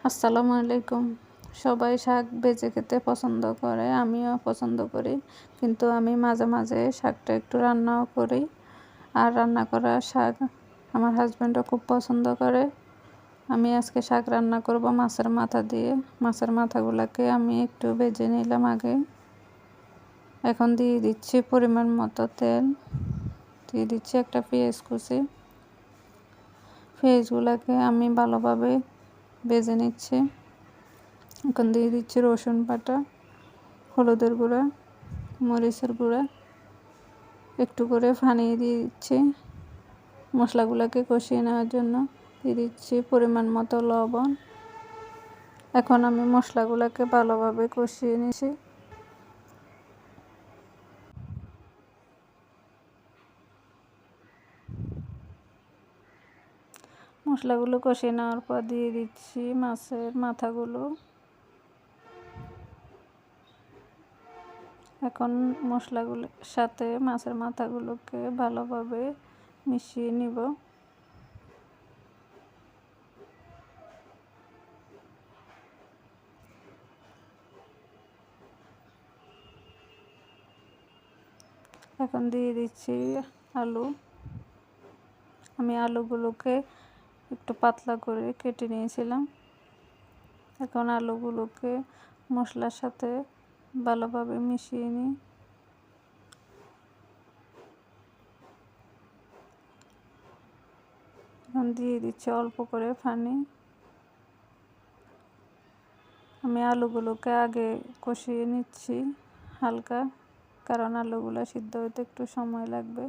আসসালামু আলাইকুম। সবাই শাক ভেজে খেতে পছন্দ করে, আমিও পছন্দ করি। কিন্তু আমি মাঝে মাঝে শাকটা একটু রান্নাও করি। আর রান্না করা শাক আমার হাজব্যান্ডও খুব পছন্দ করে। আমি আজকে শাক রান্না করব মাছের মাথা দিয়ে। মাছের মাথাগুলোকে আমি একটু ভেজে নিলাম আগে। এখন দিয়ে দিচ্ছি পরিমাণ মতো তেল, দিয়ে দিচ্ছি একটা পেঁয়াজ কুচি। পেঁয়াজগুলোকে আমি ভালোভাবে ভেজে নিচ্ছি। এখন দিয়ে দিচ্ছি রসুন বাটা, হলুদের গুঁড়া, মরিচের গুঁড়া, একটু করে পানি দিয়ে দিচ্ছি মশলাগুলোকে কষিয়ে নেওয়ার জন্য। দিয়ে দিচ্ছি পরিমাণ মতো লবণ। এখন আমি মশলাগুলোকে ভালোভাবে কষিয়ে নিচ্ছি। মশলাগুলো কষিয়ে নেওয়ার পর দিয়ে দিচ্ছি মাছের মাথাগুলো। এখন মশলাগুলোর সাথে মাছের মাথাগুলোকে ভালোভাবে মিশিয়ে নিব। এখন দিয়ে দিচ্ছি আলু। আমি আলুগুলোকে একটু পাতলা করে কেটে নিয়েছিলাম। এখন আলুগুলোকে মশলার সাথে ভালোভাবে মিশিয়ে নিই। এখন দিয়ে দিচ্ছি অল্প করে পানি। আমি আলুগুলোকে আগে কষিয়ে নিচ্ছি হালকা, কারণ আলুগুলো সিদ্ধ হতে একটু সময় লাগবে।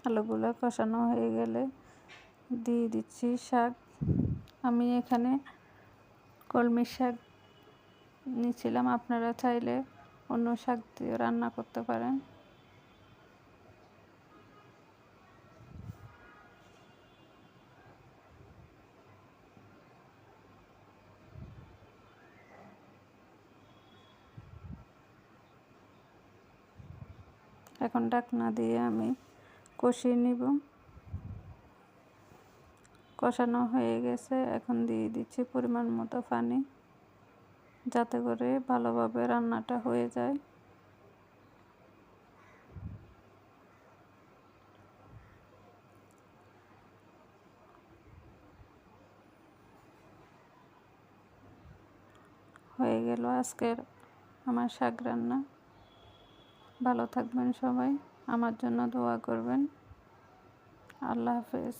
আলুগুলো কষানো হয়ে গেলে দিয়ে দিচ্ছি শাক। আমি এখানে কলমি শাক নিয়েছিলাম, আপনারা চাইলে অন্য শাক দিয়ে রান্না করতে পারেন। এখন ঢাকনা দিয়ে আমি কষিয়ে নিব। কষানো হয়ে গেছে, এখন দিয়ে দিচ্ছি পরিমাণ মতো পানি, যাতে করে ভালোভাবে রান্নাটা হয়ে যায়। হয়ে গেল আজকের আমার শাক রান্না। ভালো থাকবেন সবাই, আমার জন্য দোয়া করবেন। আল্লাহ হাফেজ।